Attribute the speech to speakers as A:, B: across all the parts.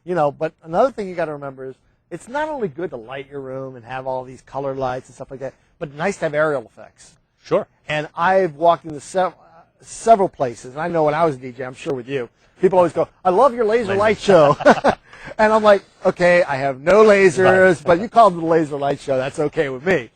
A: But another thing you got to remember is it's not only good to light your room and have all these color lights and stuff like that, but nice to have aerial effects.
B: Sure.
A: And I've walked into several places, and I know when I was a DJ, I'm sure with you, people always go, I love your laser light show. And I'm like, okay, I have no lasers, but you call it the laser light show, that's okay with me.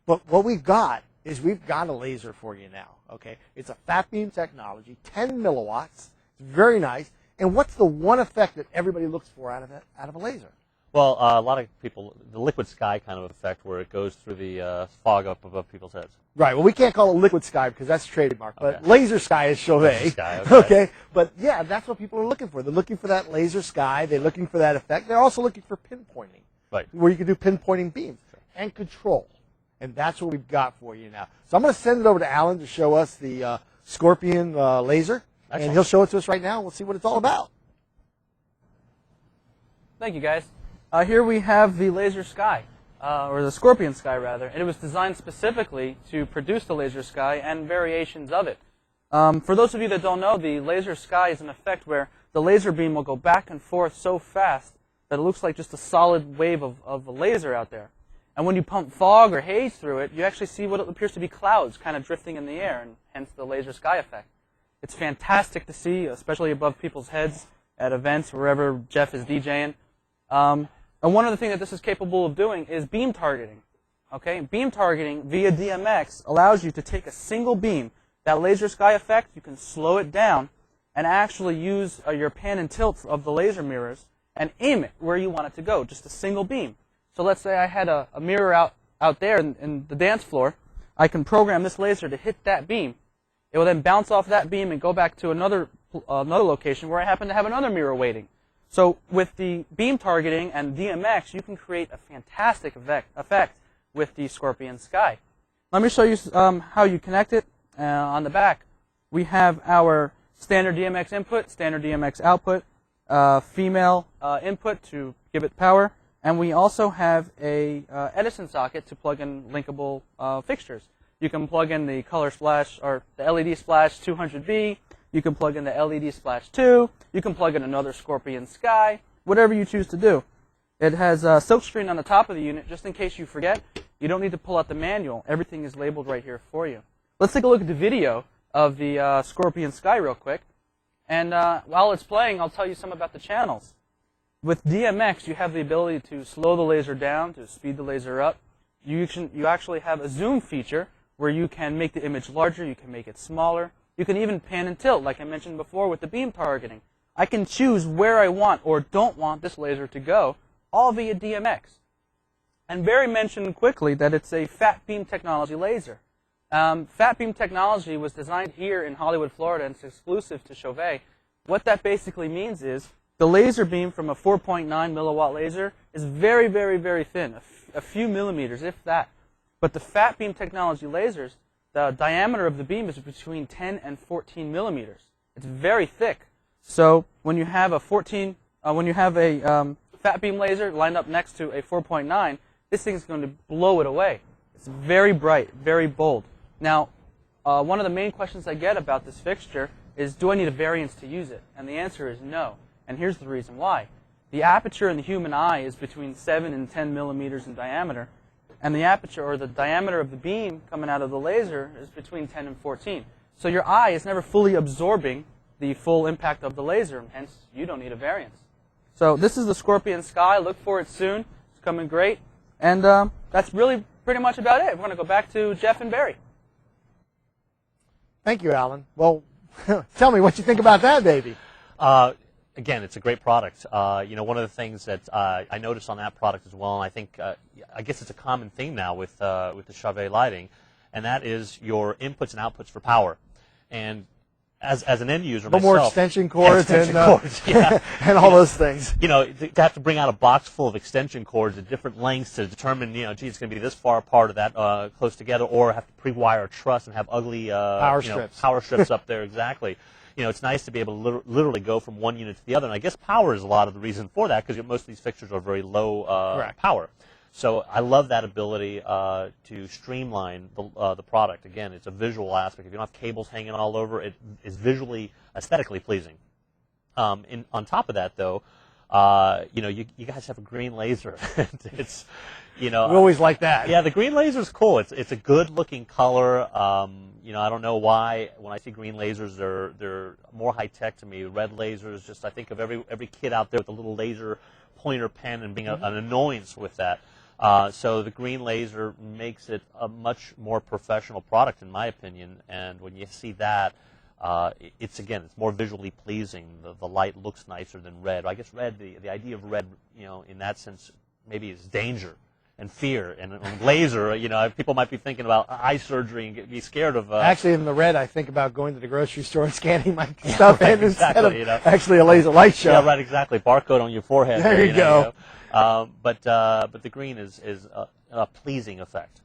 A: But what we've got is we've got a laser for you now, okay? It's a fat beam technology, 10 milliwatts, it's very nice. And what's the one effect that everybody looks for out of a laser?
B: Well, a lot of people, the liquid sky kind of effect where it goes through the fog up above people's heads.
A: Right. Well, we can't call it liquid sky because that's trademark, but
B: Okay.
A: laser sky is Chauvet.
B: Laser sky, okay.
A: Okay. But yeah, that's what people are looking for. They're looking for that laser sky. They're looking for that effect. They're also looking for pinpointing.
B: Right.
A: Where you can do pinpointing beams and control. And that's what we've got for you now. So I'm going to send it over to Alan to show us the Scorpion laser.
B: Excellent.
A: And he'll show it to us right now. We'll see what it's all about.
C: Thank you, guys. Here we have the Laser Sky, or the Scorpion Sky, rather. And it was designed specifically to produce the Laser Sky and variations of it. For those of you that don't know, the Laser Sky is an effect where the laser beam will go back and forth so fast that it looks like just a solid wave of a laser out there. And when you pump fog or haze through it, you actually see what appears to be clouds kind of drifting in the air, and hence the Laser Sky effect. It's fantastic to see, especially above people's heads at events, wherever Jeff is DJing. And one of the things that this is capable of doing is beam targeting. Okay, beam targeting via DMX allows you to take a single beam, that laser sky effect, you can slow it down and actually use your pan and tilt of the laser mirrors and aim it where you want it to go, just a single beam. So let's say I had a mirror out there in the dance floor. I can program this laser to hit that beam. It will then bounce off that beam and go back to another location where I happen to have another mirror waiting. So with the beam targeting and DMX, you can create a fantastic effect with the Scorpion Sky. Let me show you how you connect it. On the back, we have our standard DMX input, standard DMX output, female input to give it power, and we also have a Edison socket to plug in linkable fixtures. You can plug in the color splash or the LED splash 200B. You can plug in the LED Splash 2. You can plug in another Scorpion Sky, whatever you choose to do. It has a silkscreen on the top of the unit, just in case you forget. You don't need to pull out the manual. Everything is labeled right here for you. Let's take a look at the video of the Scorpion Sky real quick. And while it's playing, I'll tell you some about the channels. With DMX, you have the ability to slow the laser down, to speed the laser up. You actually have a zoom feature where you can make the image larger, you can make it smaller. You can even pan and tilt, like I mentioned before with the beam targeting. I can choose where I want or don't want this laser to go, all via DMX. And Barry mentioned quickly that it's a fat beam technology laser. Fat beam technology was designed here in Hollywood, Florida, and it's exclusive to Chauvet. What that basically means is the laser beam from a 4.9 milliwatt laser is very, very, very thin, a few millimeters, if that. But the fat beam technology lasers, the diameter of the beam is between 10 and 14 millimeters. It's very thick. So when you have a fat beam laser lined up next to a 4.9, this thing is going to blow it away. It's very bright, very bold. Now, one of the main questions I get about this fixture is, do I need a variance to use it? And the answer is no. And here's the reason why. The aperture in the human eye is between 7 and 10 millimeters in diameter. And the aperture, or the diameter of the beam coming out of the laser, is between 10 and 14. So your eye is never fully absorbing the full impact of the laser, and hence you don't need a variance. So this is the Scorpion Sky. Look for it soon. It's coming great. And that's really pretty much about it. We're going to go back to Jeff and Barry.
A: Thank you, Alan. Well, tell me what you think about that, baby.
B: Again, it's a great product. One of the things that I noticed on that product as well, and I think, I guess it's a common theme now with the Chauvet lighting, and that is your inputs and outputs for power. And as an end user myself,
A: more extension cords,
B: yeah.
A: and all those things.
B: To have to bring out a box full of extension cords at different lengths to determine, gee, it's going to be this far apart or that close together, or have to pre-wire a truss and have ugly power strips up there, exactly. It's nice to be able to literally go from one unit to the other. And I guess power is a lot of the reason for that, because most of these fixtures are very low power. So I love that ability to streamline the product. Again, it's a visual aspect. If you don't have cables hanging all over, it is visually, aesthetically pleasing. On top of that, though, you guys have a green laser. It's,
A: we always like that.
B: Yeah, the green laser is cool. It's a good looking color. I don't know why when I see green lasers, they're more high tech to me. Red lasers, just I think of every kid out there with a little laser pointer pen and being an annoyance with that. So the green laser makes it a much more professional product, in my opinion. And when you see that, it's more visually pleasing. The light looks nicer than red. I guess red, the idea of red, in that sense, maybe is danger and fear. And laser, people might be thinking about eye surgery and be scared of.
A: Actually, in the red, I think about going to the grocery store and scanning my stuff in instead of actually a
B: laser
A: light show.
B: Yeah, right, exactly. Barcode on your forehead.
A: There you go.
B: But the green is a pleasing effect.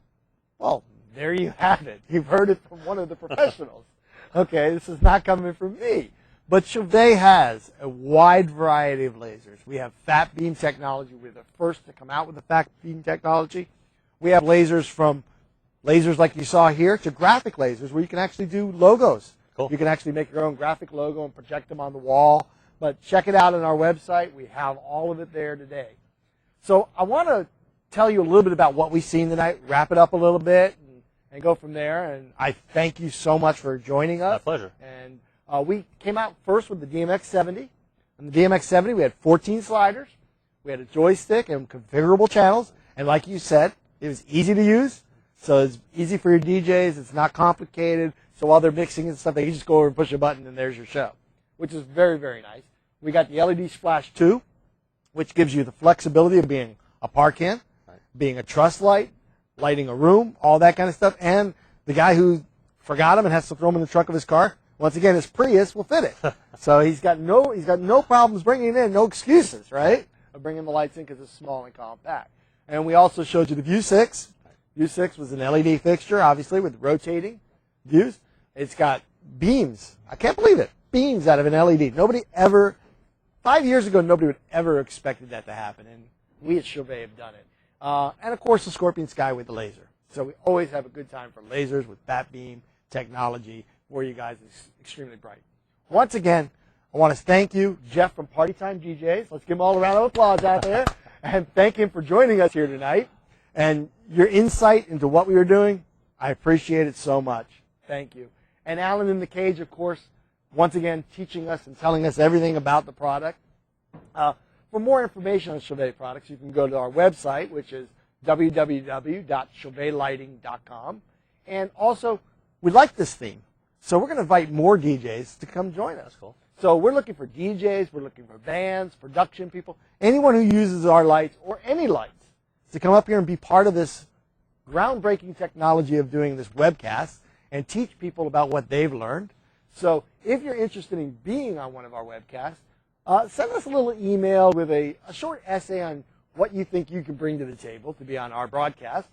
A: Well, there you have it. You've heard it from one of the professionals. Okay, this is not coming from me. But Chauvet has a wide variety of lasers. We have fat beam technology. We're the first to come out with the fat beam technology. We have lasers from lasers like you saw here to graphic lasers where you can actually do logos.
B: Cool.
A: You can actually make your own graphic logo and project them on the wall. But check it out on our website. We have all of it there today. So I want to tell you a little bit about what we've seen tonight, wrap it up a little bit, and go from there. And I thank you so much for joining us.
B: My pleasure.
A: And we came out first with the DMX-70. On the DMX-70, we had 14 sliders. We had a joystick and configurable channels. And like you said, it was easy to use. So it's easy for your DJs. It's not complicated. So while they're mixing and stuff, they can just go over and push a button, and there's your show, which is very, very nice. We got the LED Splash 2, which gives you the flexibility of being a par can, being a truss light, lighting a room, all that kind of stuff. And the guy who forgot them and has to throw them in the trunk of his car, once again, his Prius will fit it. So he's got no problems bringing it in, no excuses, right, of bringing the lights in because it's small and compact. And we also showed you the View 6. View 6 was an LED fixture, obviously, with rotating views. It's got beams. I can't believe it. Beams out of an LED. 5 years ago, nobody would ever expected that to happen, and we at Chauvet have done it. And, of course, the Scorpion Sky with the laser. So we always have a good time for lasers with fat beam technology for you guys. It's extremely bright. Once again, I want to thank you, Jeff from Party Time DJs. Let's give him all a round of applause out there. And thank him for joining us here tonight. And your insight into what we were doing, I appreciate it so much. Thank you. And Alan in the cage, of course, once again, teaching us and telling us everything about the product. For more information on Chauvet products, you can go to our website, which is www.chauvetlighting.com. And also, we like this theme. So we're going to invite more DJs to come join us.
B: That's cool.
A: So we're looking for DJs, we're looking for bands, production people, anyone who uses our lights or any lights to come up here and be part of this groundbreaking technology of doing this webcast and teach people about what they've learned. So if you're interested in being on one of our webcasts, send us a little email with a short essay on what you think you can bring to the table to be on our broadcast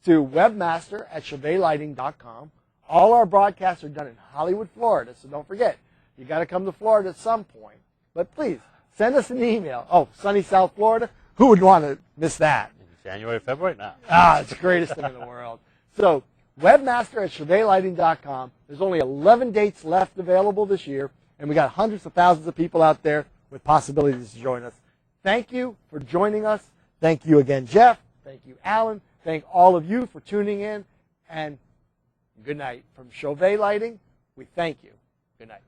A: to webmaster@chauvetlighting.com. All our broadcasts are done in Hollywood, Florida, so don't forget, you got to come to Florida at some point. But please, send us an email. Oh, sunny South Florida? Who would want to miss that?
B: January, February? No.
A: It's the greatest thing in the world. So webmaster@chauvetlighting.com. There's only 11 dates left available this year, and we got hundreds of thousands of people out there with possibilities to join us. Thank you for joining us. Thank you again, Jeff. Thank you, Alan. Thank all of you for tuning in, and good night. From Chauvet Lighting, we thank you. Good night.